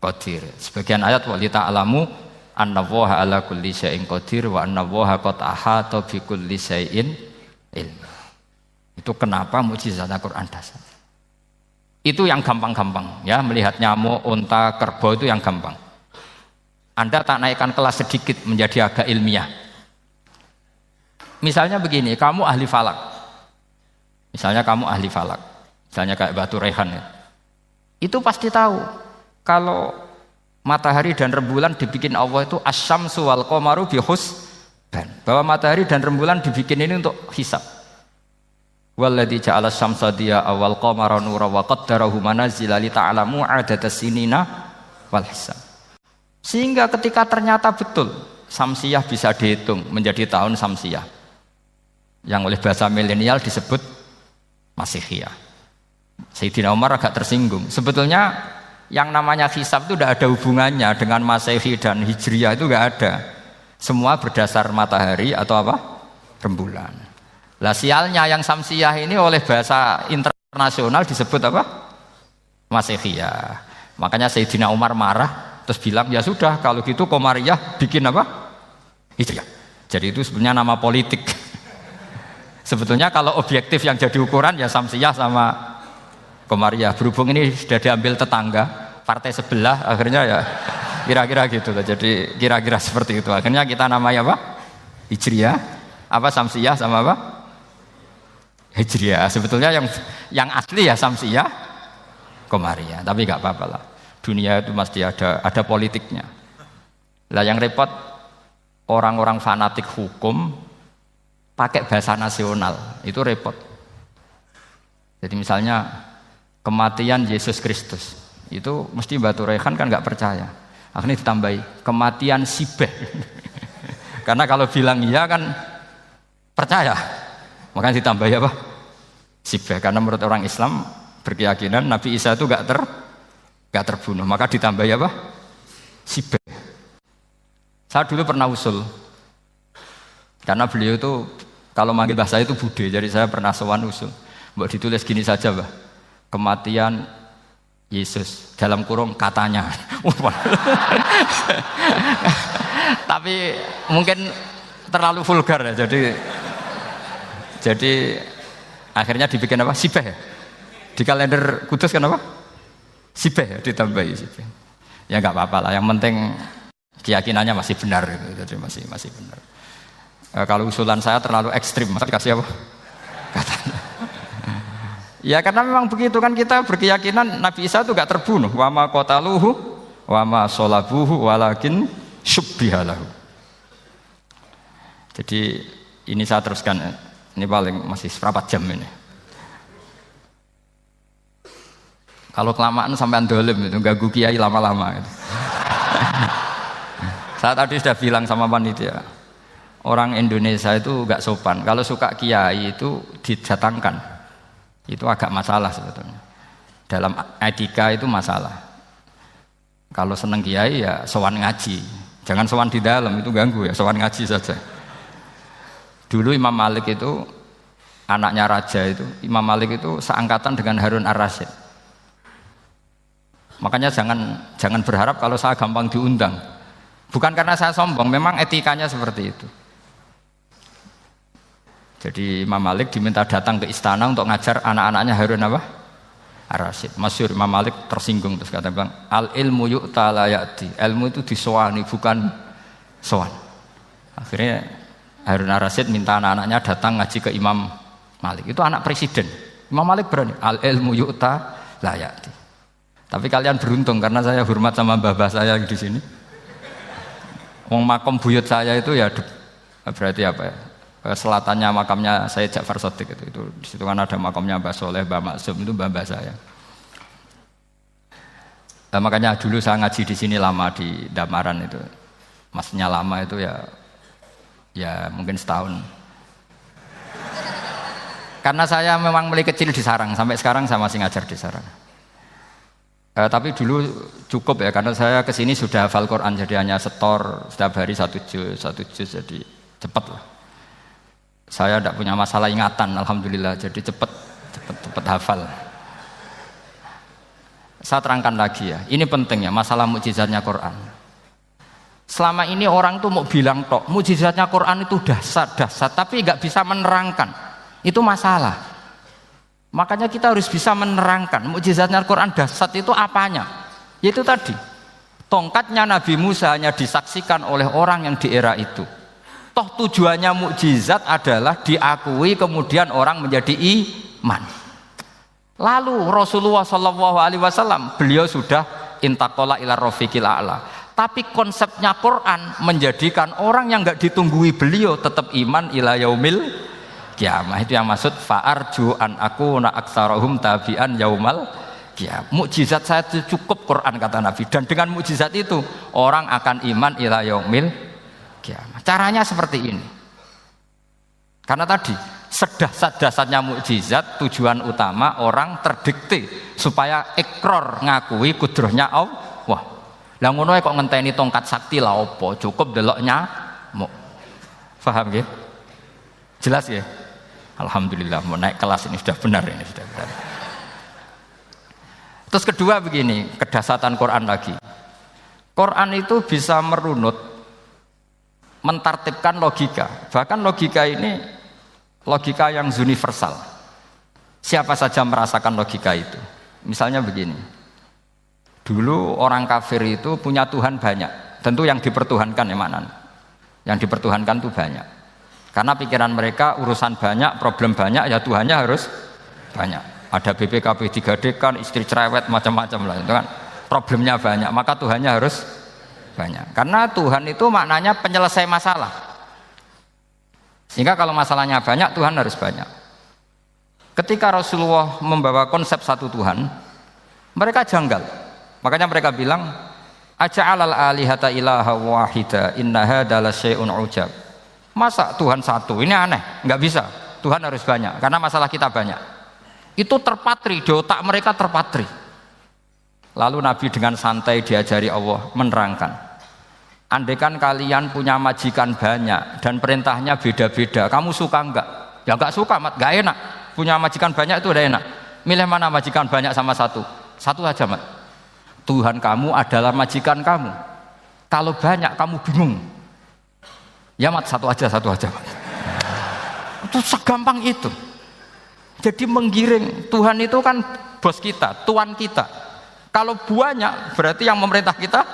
qadir. Sebagian ayat walita alamu annallaha ala kulli syai'in qadir wa annallaha qad ahata bi kulli syai'in ilma. Itu kenapa mukjizat Al-Qur'an dasar. Itu yang gampang-gampang ya, melihat nyamuk, unta, kerbau itu yang gampang. Anda tak naikkan kelas sedikit menjadi agak ilmiah. Misalnya begini, kamu ahli falak. Misalnya kamu ahli falak. Misalnya kayak Batu Rehan ya. Itu pasti tahu kalau matahari dan rembulan dibikin Allah itu asyamsu wal qamaru bihusban. Bahwa matahari dan rembulan dibikin ini untuk hisab. Walladzi ja'ala syamsa diya'a wal qamara nuran wa qaddarahu manazila li ta'lamu 'adadas sinina wal hisab. Sehingga ketika ternyata betul samsiyah bisa dihitung menjadi tahun samsiyah, yang oleh bahasa milenial disebut Masihiyah. Sayyidina Umar agak tersinggung. Sebetulnya yang namanya hisab itu tidak ada hubungannya dengan Masehi dan Hijriyah, itu tidak ada. Semua berdasar matahari atau apa? Rembulan. Lah sialnya yang samsiyah ini oleh bahasa internasional disebut apa? Masihiyah. Makanya Sayyidina Umar marah terus bilang ya sudah kalau gitu Qamariyah bikin apa? Hijriyah. Jadi itu sebenarnya nama politik. Sebetulnya kalau objektif yang jadi ukuran ya samsiyah sama Qamariyah. Berhubung ini sudah diambil tetangga partai sebelah, akhirnya ya kira-kira gitu loh. Jadi kira-kira seperti itu. Akhirnya kita namanya apa? Hijriyah, apa samsiyah sama apa? Hijriyah. Sebetulnya yang asli ya samsiyah, Qamariyah. Tapi nggak apa-apa lah. Dunia itu mesti ada politiknya. Lah yang repot orang-orang fanatik hukum pakai bahasa nasional, itu repot. Jadi misalnya kematian Yesus Kristus, itu mesti Batu Rehan kan nggak percaya. Akhirnya ditambahi kematian Sibeh. Karena kalau bilang iya kan percaya. Makanya ditambahi apa? Sibeh. Karena menurut orang Islam berkeyakinan Nabi Isa itu nggak terbunuh, maka ditambahi apa? Sibeh. Saya dulu pernah usul, karena beliau itu kalau manggil bahasa itu bude, jadi saya pernah sowan usul. Mbak ditulis gini saja, Mbak. Kematian Yesus dalam kurung katanya. Tapi mungkin terlalu vulgar ya, jadi akhirnya dibikin apa? Sibeh ya? Di kalender Kudus kan apa? Sibeh ya, ditambahi Sibeh. Ya nggak apa-apa lah, yang penting keyakinannya masih benar gitu. Jadi masih benar. Kalau usulan saya terlalu ekstrim, masa dikasih apa? Katanya. Ya karena memang begitu kan, kita berkeyakinan Nabi Isa itu gak terbunuh. Wa ma qataluhu wa ma sholabuhu walakin syubbihalahu. Jadi ini saya teruskan, ini paling masih seperempat jam ini. Kalau kelamaan sampai dolim itu ganggu kiai lama-lama gitu. Saya tadi sudah bilang sama panitia, orang Indonesia itu gak sopan. Kalau suka kiai itu didatangkan, itu agak masalah sebetulnya. Dalam etika itu masalah. Kalau seneng kiai ya sowan ngaji, jangan sowan di dalam, itu ganggu ya, sowan ngaji saja. Dulu Imam Malik itu anaknya raja itu, Imam Malik itu seangkatan dengan Harun Ar-Rasyid. Makanya jangan berharap kalau saya gampang diundang. Bukan karena saya sombong, memang etikanya seperti itu. Jadi Imam Malik diminta datang ke istana untuk ngajar anak-anaknya Harun apa? Ar-Rasyid. Masyhur Imam Malik tersinggung terus kata bilang al ilmu yu'ta la ya'ti. Ilmu itu disowani bukan sowan. Akhirnya Harun Ar-Rasyid minta anak-anaknya datang ngaji ke Imam Malik. Itu anak presiden. Imam Malik berani al ilmu yu'ta la ya'ti. Tapi kalian beruntung karena saya hormat sama mbah-mbah saya di sini. Wong makom buyut saya itu ya berarti apa ya? Selatannya makamnya Sayyid Ja'far Shadiq itu di situ kan ada makamnya Mbah Soleh, Mbah Maksum itu mbah-mbah saya. Nah, makanya dulu saya ngaji di sini lama di Damaran itu. Maksudnya lama itu ya mungkin setahun. Karena saya memang mulai kecil di Sarang sampai sekarang saya masih ngajar di Sarang. Tapi dulu cukup ya karena saya kesini sudah hafal Quran jadi hanya setor setiap hari satu juz jadi cepat lah. Saya tidak punya masalah ingatan, alhamdulillah. Jadi cepat hafal. Saya terangkan lagi ya. Ini penting ya masalah mukjizatnya Quran. Selama ini orang tuh mau bilang tok, mukjizatnya Quran itu dahsyat, tapi nggak bisa menerangkan. Itu masalah. Makanya kita harus bisa menerangkan mukjizatnya Quran dahsyat itu apanya. Yaitu tadi, tongkatnya Nabi Musa hanya disaksikan oleh orang yang di era itu. Toh tujuannya mukjizat adalah diakui kemudian orang menjadi iman. Lalu Rasulullah SAW beliau sudah intaqala ila rafiqil a'la. Tapi konsepnya Quran menjadikan orang yang enggak ditunggui beliau tetap iman ila yaumil kiamah. Itu yang maksud fa'arju an akuna aktsarahum tabi'an yaumal kiamah. Mukjizat saya itu cukup Quran kata Nabi dan dengan mukjizat itu orang akan iman ila yaumil kiamah. Caranya seperti ini. Karena tadi sedahsyat-dahsyatnya mukjizat tujuan utama orang terdikte supaya ikror ngakui kudrohnya Allah. Lah ngono kok ngenteni tongkat sakti lah opo? Cukup deloknya mau. Paham nggih? Jelas ya? Alhamdulillah mau naik kelas ini sudah benar ini sudah benar. Terus kedua begini, kedahsyatan Quran lagi. Quran itu bisa merunut mentartibkan logika. Bahkan logika ini logika yang universal. Siapa saja merasakan logika itu. Misalnya begini. Dulu orang kafir itu punya Tuhan banyak. Tentu yang dipertuhankan yang mana? Yang dipertuhankan itu banyak. Karena pikiran mereka urusan banyak, problem banyak, ya Tuhannya harus banyak. Ada BPKB 3D kan, istri cerewet macam-macam lah itu kan. Problemnya banyak, maka Tuhannya harus banyak. Karena Tuhan itu maknanya penyelesai masalah. Sehingga kalau masalahnya banyak, Tuhan harus banyak. Ketika Rasulullah membawa konsep satu Tuhan, mereka janggal. Makanya mereka bilang, aja'alal alihata ilaha wahida inna hadza lasyai'un ujab. Masa Tuhan satu? Ini aneh, nggak bisa. Tuhan harus banyak karena masalah kita banyak. Itu terpatri di otak mereka terpatri. Lalu Nabi dengan santai diajari Allah menerangkan. Andaikan kalian punya majikan banyak dan perintahnya beda-beda, kamu suka enggak? Ya enggak suka, Mat, enggak enak. Punya majikan banyak itu udah enak. Milih mana majikan banyak sama satu? Satu aja, Mat. Tuhan kamu adalah majikan kamu. Kalau banyak kamu bingung. Ya, Mat, satu aja, Mat. Itu segampang itu. Jadi menggiring Tuhan itu kan bos kita, tuan kita. Kalau banyak berarti yang memerintah kita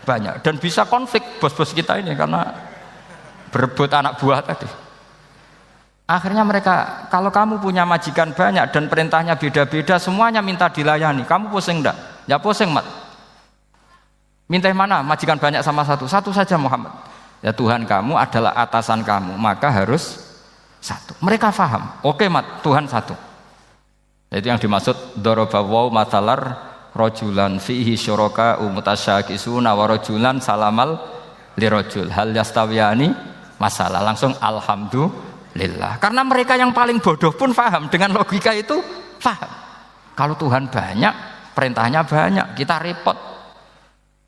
banyak dan bisa konflik bos-bos kita ini karena berebut anak buah tadi. Akhirnya mereka, kalau kamu punya majikan banyak dan perintahnya beda-beda, semuanya minta dilayani. Kamu pusing enggak? Ya pusing, Mat. Minta mana? Majikan banyak sama satu? Satu saja, Muhammad. Ya Tuhan kamu adalah atasan kamu, maka harus satu. Mereka faham. Oke, Mat, Tuhan satu. Itu yang dimaksud dorobawaw matalar rojulan fihi syuraka umutasyakisuna wa rojulan salamal lirojul hal yastawiyani masalah langsung alhamdulillah karena mereka yang paling bodoh pun paham dengan logika itu paham kalau Tuhan banyak perintahnya banyak kita repot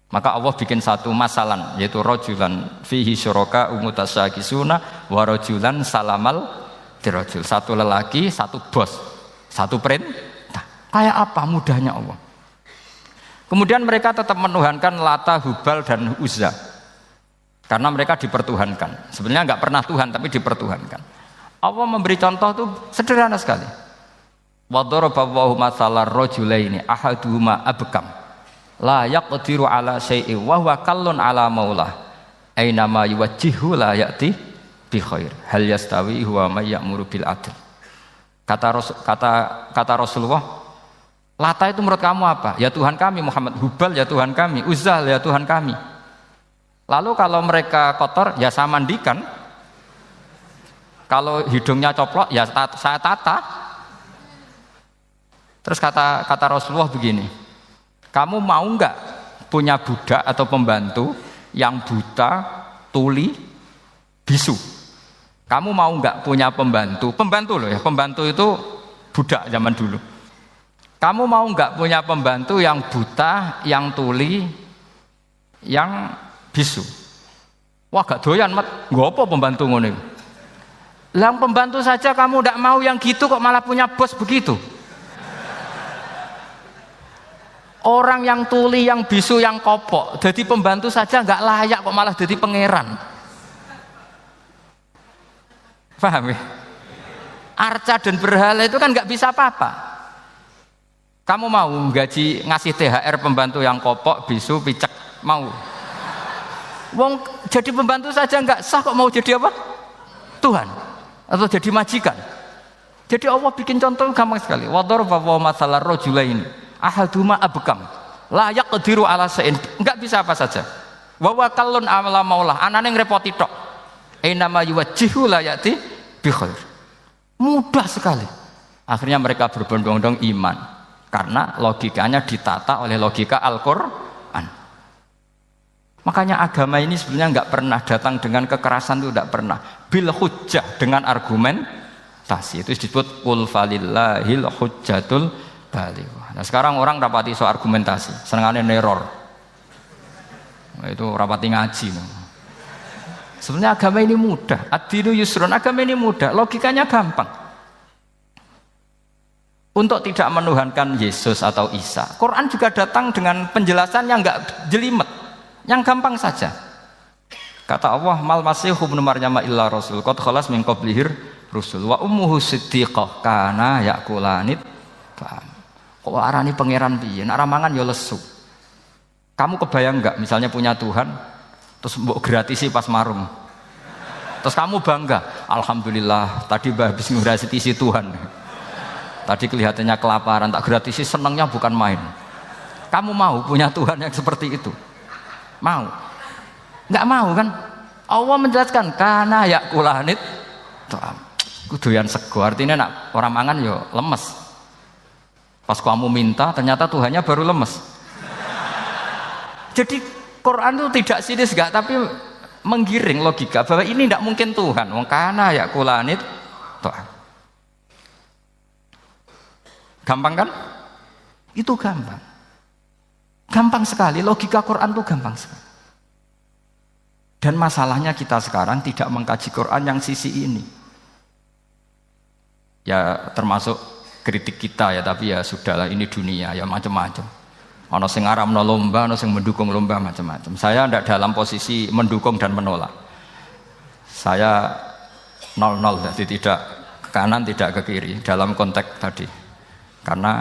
maka Allah bikin satu masalah yaitu rojulan fihi syuraka umutasyakisuna wa rojulan salamal lirojul satu lelaki satu bos satu perintah kayak apa mudahnya Allah. Kemudian mereka tetap menuhankan Lata, Hubal, dan Uzza. Karena mereka dipertuhankan. Sebenarnya nggak pernah Tuhan, tapi dipertuhankan. Allah memberi contoh itu sederhana sekali. Wa daraballahu mathalan rajulaini ahaduhuma abkam la yaqdiru ala syai'in wa huwa kallun ala maulah aina ma yuwajjihu la ya'ti bi khair hal yastawi huwa may ya'muru bil adl. Kata Rasulullah, Lata itu menurut kamu apa? Ya Tuhan kami. Muhammad, Hubal ya Tuhan kami. Uzzal ya Tuhan kami. Lalu kalau mereka kotor ya saya mandikan. Kalau hidungnya coplok ya saya tata. Terus kata Rasulullah begini, kamu mau enggak punya budak atau pembantu yang buta, tuli, bisu? Kamu mau enggak punya pembantu? Pembantu loh ya, pembantu itu budak zaman dulu. Kamu mau enggak punya pembantu yang buta, yang tuli, yang bisu? Wah gak doyan mat, nggo apa pembantu ngono? Lah pembantu saja kamu enggak mau yang gitu kok malah punya bos begitu? Orang yang tuli, yang bisu, yang kopok, jadi pembantu saja enggak layak kok malah jadi pangeran. Paham ya? Arca dan berhala itu kan nggak bisa apa-apa. Kamu mau gaji ngasih THR pembantu yang kopok, bisu, picek, mau? Wong jadi pembantu saja nggak sah kok mau jadi apa? Tuhan atau jadi majikan? Jadi Allah bikin contoh gampang sekali. Wa daraba mathalan rajulaini ahaduma abkam la yaqdiru ala syai'in, nggak bisa apa saja. Wa wa kallun ala maulah, anane ngrepoti tok. Nama yuwajjihu la ya'ti bi khair. Mudah sekali. Akhirnya mereka berbondong-bondong iman karena logikanya ditata oleh logika Al-Qur'an. Makanya agama ini sebenarnya enggak pernah datang dengan kekerasan, itu enggak pernah. Bil hujjah, dengan argumentasi. Itu disebut qul falillahil hujjatul balighah. Nah, sekarang orang rapati soal argumentasi, senengane neror. Nah, itu rapati ngaji. Sebenarnya agama ini mudah, ad-dinu yusrun, agama ini mudah, logikanya gampang. Untuk tidak menuhankan Yesus atau Isa, Quran juga datang dengan penjelasan yang enggak jelimet, yang gampang saja. Kata Allah, mal masihu ibnu maryam illa rasul qad khalas min qablihir rusul wa ummuhu siddiqah kana yakulanit. Kok arani pangeran piye? Nek ramangan ya lesu. Kamu kebayang enggak misalnya punya Tuhan terus mbok gratisi pas marung. Terus kamu bangga, alhamdulillah tadi habis ngurasi Tuhan. Tadi kelihatannya kelaparan, tak gratisi, senangnya bukan main. Kamu mau punya Tuhan yang seperti itu? Mau? Enggak mau kan? Allah menjelaskan karena yakulanit kuduyan sego, artinya nak orang mangan yo lemes. Pas kamu minta ternyata Tuhannya baru lemes. Jadi Quran itu tidak sinis enggak, tapi menggiring logika bahwa ini tidak mungkin Tuhan. Wong kana ya kulanit. Gampang kan? Itu gampang. Gampang sekali, logika Quran itu gampang sekali. Dan masalahnya kita sekarang tidak mengkaji Quran yang sisi ini. Ya termasuk kritik kita ya, tapi ya sudahlah, ini dunia ya macam-macam. Ono sing ngaramno lomba, ono sing mendukung lomba, macam-macam. Saya tidak dalam posisi mendukung dan menolak. Saya 0-0, jadi tidak ke kanan, tidak ke kiri dalam konteks tadi. Karena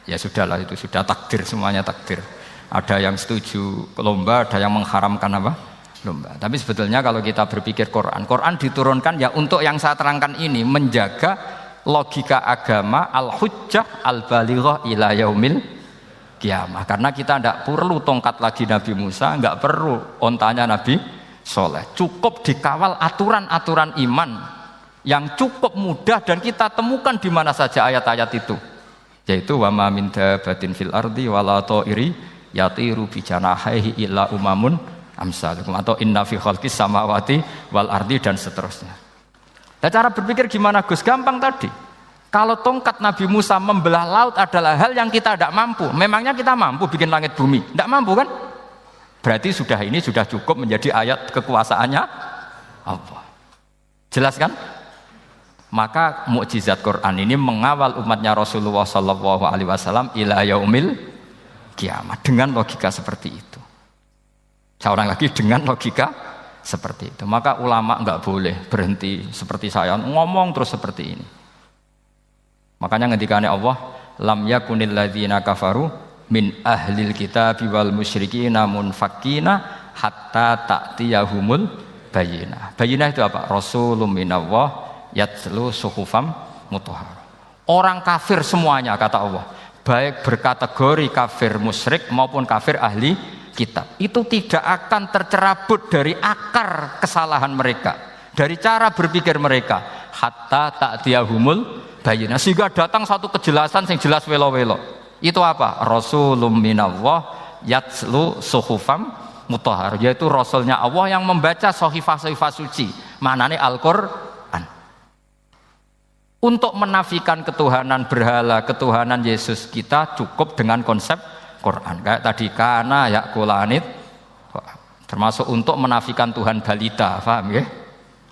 ya sudahlah, itu sudah takdir, semuanya takdir. Ada yang setuju lomba, ada yang mengharamkan apa? Lomba. Tapi sebetulnya kalau kita berpikir Quran diturunkan ya untuk yang saya terangkan ini, menjaga logika agama al-hujjah al-balighah ila yaumil kiamah. Karena kita tidak perlu tongkat lagi Nabi Musa, enggak perlu ontanya Nabi Soleh. Cukup dikawal aturan-aturan iman yang cukup mudah dan kita temukan di mana saja ayat-ayat itu. Yaitu wa ma min dabatin fil ardi wala ta'iri yatiru bi janahihi illa umamun amsalukum, atau inna fi khalqis samawati wal ardi, dan seterusnya. Nah, cara berpikir gimana Gus? Gampang tadi. Kalau tongkat Nabi Musa membelah laut adalah hal yang kita tidak mampu. Memangnya kita mampu bikin langit bumi? Tidak mampu kan? Berarti ini sudah cukup menjadi ayat kekuasaannya Allah. Jelas kan? Maka mukjizat Quran ini mengawal umatnya Rasulullah SAW ila yaumil kiamat dengan logika seperti itu. Seorang lagi dengan logika seperti itu. Maka ulama enggak boleh berhenti seperti saya ngomong terus seperti ini. Makanya ngendikane Allah, lam yakunil ladzina kafaru min ahlil kitabi wal musyrikina munfakkina hatta ta'tiyahumul bayyinah. Bayyinah itu apa? Rasulun minallah yatlu suhufam mutahharah. Orang kafir semuanya kata Allah, baik berkategori kafir musyrik maupun kafir ahli kitab, itu tidak akan tercerabut dari akar kesalahan mereka, dari cara berpikir mereka, hatta ta'tiyahumul bayyinah, sehingga datang satu kejelasan yang jelas welo-welo. Itu apa? Rasulun minallah yatlu suhufam mutahharah, yaitu rasulnya Allah yang membaca sahifah-sahifah suci, maknanya Al-Qur'an. Untuk menafikan ketuhanan berhala, ketuhanan Yesus, kita cukup dengan konsep Quran. Kayak tadi kana yakulanit, termasuk untuk menafikan Tuhan balita, paham ya?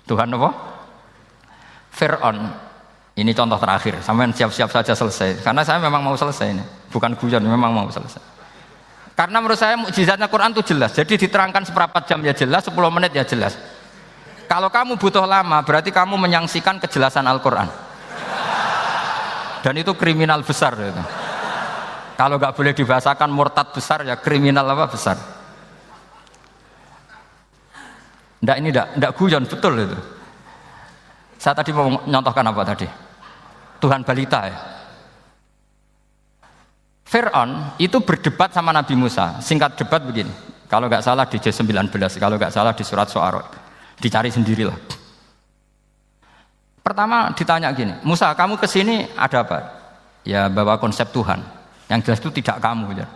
Tuhan apa? Fir'aun. Ini contoh terakhir, sampean siap-siap saja selesai. Karena saya memang mau selesai ini, bukan guyon, memang mau selesai. Karena menurut saya mukjizatnya Quran itu jelas. Jadi diterangkan seperempat jam ya jelas, 10 menit ya jelas. Kalau kamu butuh lama, berarti kamu menyaksikan kejelasan Al-Quran. Dan itu kriminal besar itu. Kalau nggak boleh dibahasakan murtad besar, ya kriminal apa besar. Nggak guyon, betul itu. Saya tadi mau nyontohkan apa tadi? Tuhan balita ya. Fir'aun itu berdebat sama Nabi Musa. Singkat debat begini, kalau nggak salah di J19, kalau nggak salah di surat Syu'ara, dicari sendirilah. Pertama ditanya gini, Musa kamu kesini ada apa? Ya bawa konsep Tuhan, yang jelas itu tidak kamu ya.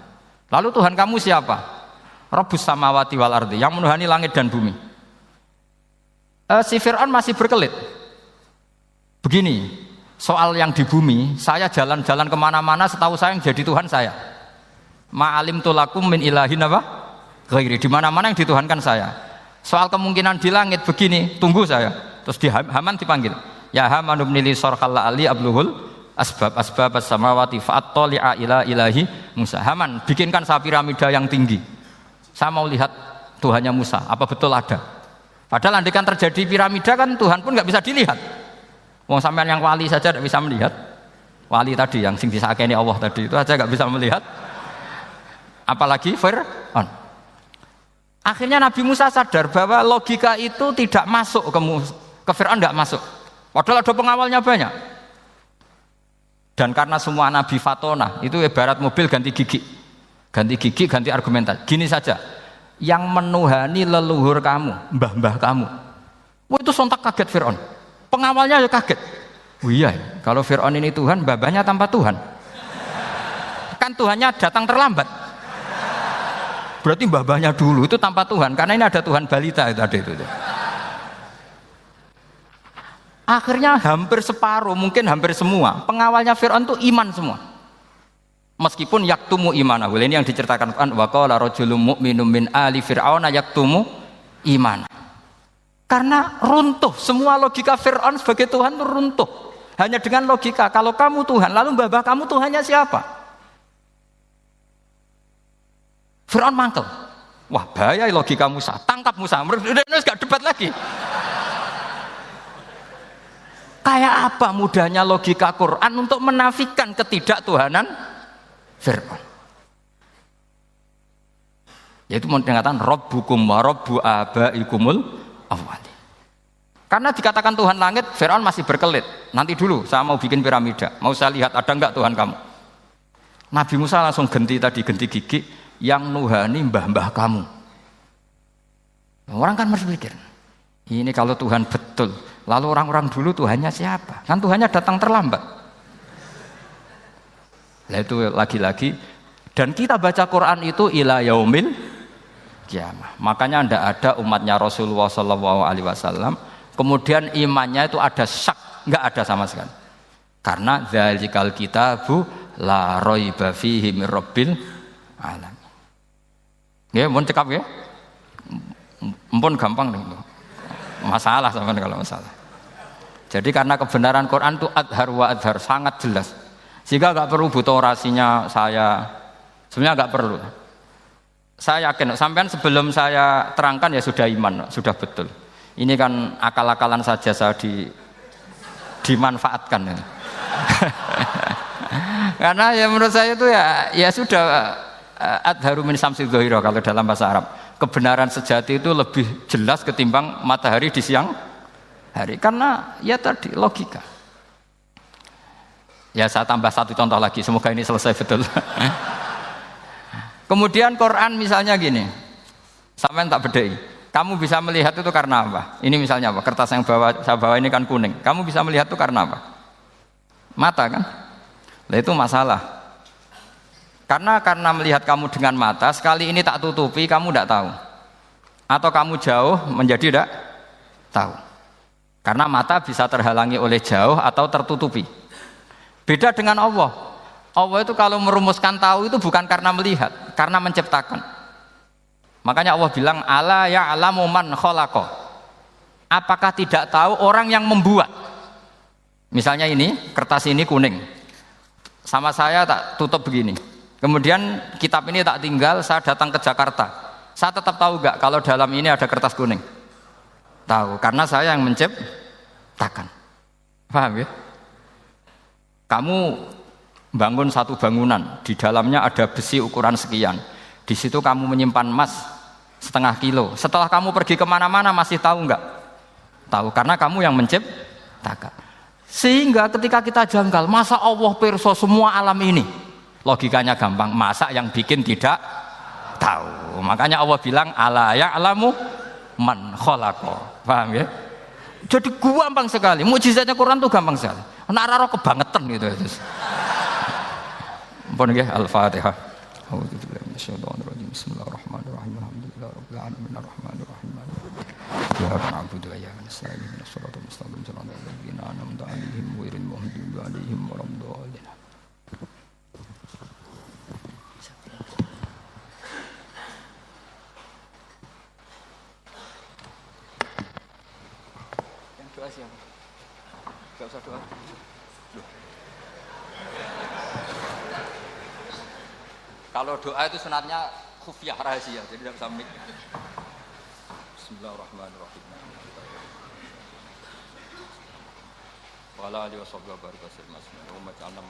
Lalu Tuhan kamu siapa? Rabbus samawati wal ardi, yang menuhani langit dan bumi. Si Fir'aun masih berkelit. Begini, soal yang di bumi, saya jalan-jalan kemana-mana, setahu saya yang jadi Tuhan saya. Ma'alim tulakum min ilahin apa? Ghairi, di mana-mana yang dituhankan saya. Soal kemungkinan di langit begini, tunggu saya. Terus di Haman dipanggil, ya Haman ibnili sarhal ali abluhul asbab as-samawati fa'attali'a ila ilahi Musa. Haman, bikinkan saya piramida yang tinggi. Saya mau lihat Tuhannya Musa, apa betul ada? Padahal andaikan terjadi piramida kan Tuhan pun nggak bisa dilihat. Wong sampean yang wali saja tidak bisa melihat. Wali tadi yang sing disakeni Allah tadi itu aja nggak bisa melihat. Apalagi Fir'aun. Akhirnya Nabi Musa sadar bahwa logika itu tidak masuk ke Fir'aun, tidak masuk. Padahal ada pengawalnya banyak. Dan karena semua Nabi fatona itu ibarat mobil ganti gigi, ganti argumentasi. Gini saja, yang menuhani leluhur kamu, mbah-mbah kamu, wah itu sontak kaget Fir'aun. Pengawalnya ya kaget. Oh iya, kalau Fir'aun ini Tuhan, mbah-mbahnya tanpa Tuhan. Kan Tuhannya datang terlambat. Berarti mbah-mbahnya dulu itu tanpa Tuhan, karena ini ada Tuhan balita itu. Akhirnya hampir separuh, mungkin hampir semua pengawalnya Fir'aun itu iman semua. Meskipun yaktumu imanahu, ini yang diceritakan Quran, wa qala rajulun mu'minun min ali fir'auna yaktumu iman. Karena runtuh, semua logika Fir'aun sebagai Tuhan itu runtuh. Hanya dengan logika, kalau kamu Tuhan, lalu mbah kamu Tuhannya siapa? Fir'aun mangkel. Wah bahaya logika Musa, tangkap Musa, udah gak debat lagi. Kayak apa mudahnya logika Quran untuk menafikan ketidaktuhanan Fir'aun. Yaitu mengatakan Rabbukum wa Rabbu abaikumul awwali. Karena dikatakan Tuhan langit, Fir'aun masih berkelit. Nanti dulu saya mau bikin piramida, mau saya lihat ada enggak Tuhan kamu. Nabi Musa langsung ganti gigi, yang nuhani mbah-mbah kamu. Orang kan berpikir, ini kalau Tuhan betul, lalu orang-orang dulu Tuhannya siapa? Kan Tuhannya datang terlambat. Nah itu lagi-lagi, dan kita baca Quran itu ila yaumil kiamah. Makanya tidak ada umatnya Rasulullah SAW kemudian imannya itu ada syak, nggak ada sama sekali. Karena dzalikal kitabu la raiba fihi mir rabbil alamin. Nggih, mun cekap nggih. Mumpun gampang nih. Masalah sampean kalau masalah. Jadi karena kebenaran Quran itu adhar wa adhar, sangat jelas. Sehingga nggak perlu butuh orasinya saya. Sebenarnya nggak perlu. Saya yakin, sampean sebelum saya terangkan ya sudah iman, sudah betul. Ini kan akal-akalan saja saya dimanfaatkan. Karena ya menurut saya itu ya sudah adharu min samsi dhahira kalau dalam bahasa Arab. Kebenaran sejati itu lebih jelas ketimbang matahari di siang hari. Karena ya tadi logika. Ya saya tambah satu contoh lagi, semoga ini selesai betul. Kemudian Quran misalnya gini, sampean tak bedai. Kamu bisa melihat itu karena apa? Ini misalnya apa? Kertas yang saya bawa ini kan kuning. Kamu bisa melihat itu karena apa? Mata kan? Nah itu masalah. Karena melihat kamu dengan mata, sekali ini tak tutupi, kamu tidak tahu. Atau kamu jauh menjadi tidak tahu. Karena mata bisa terhalangi oleh jauh atau tertutupi. Beda dengan Allah. Allah itu kalau merumuskan tahu itu bukan karena melihat, karena menciptakan. Makanya Allah bilang, ala ya'lamu man khalaqa. Apakah tidak tahu orang yang membuat? Misalnya ini, kertas ini kuning. Sama saya tak tutup begini. Kemudian kitab ini tak tinggal, saya datang ke Jakarta. Saya tetap tahu enggak kalau dalam ini ada kertas kuning? Tahu, karena saya yang menciptakan. Paham ya? Kamu bangun satu bangunan, di dalamnya ada besi ukuran sekian. Di situ kamu menyimpan emas 0,5 kilo. Setelah kamu pergi kemana-mana masih tahu enggak? Tahu, karena kamu yang menciptakan. Sehingga ketika kita janggal, masa Allah pirsa semua alam ini? Logikanya gampang, masa yang bikin tidak tahu. Makanya Allah bilang ala ya'lamu man khalaqa. Paham ya? Jadi gampang sekali. Mukjizatnya Quran tuh gampang sekali. Nek ora kebangetan gitu. Ampun nggih, Al-Fatihah. A'udzubillahi minasyaitonir rajim. Bismillahirrahmanirrahim. Alhamdulillahirabbil alamin arrahmanir rahim. Iyyaka na'budu wa iyyaka nasta'in. Ihdinas siratal mustaqim. Shiratal ladzina an'amta 'alaihim ghairil maghdubi 'alaihim waladdallin. Doa siapa? Gak usah doa. Kalau doa itu sunatnya khufyah rahasia, jadi tidak usah mik. Bismillahirrahmanirrahim. Wa ala alihi wa sahbihi wa barik wa sallam.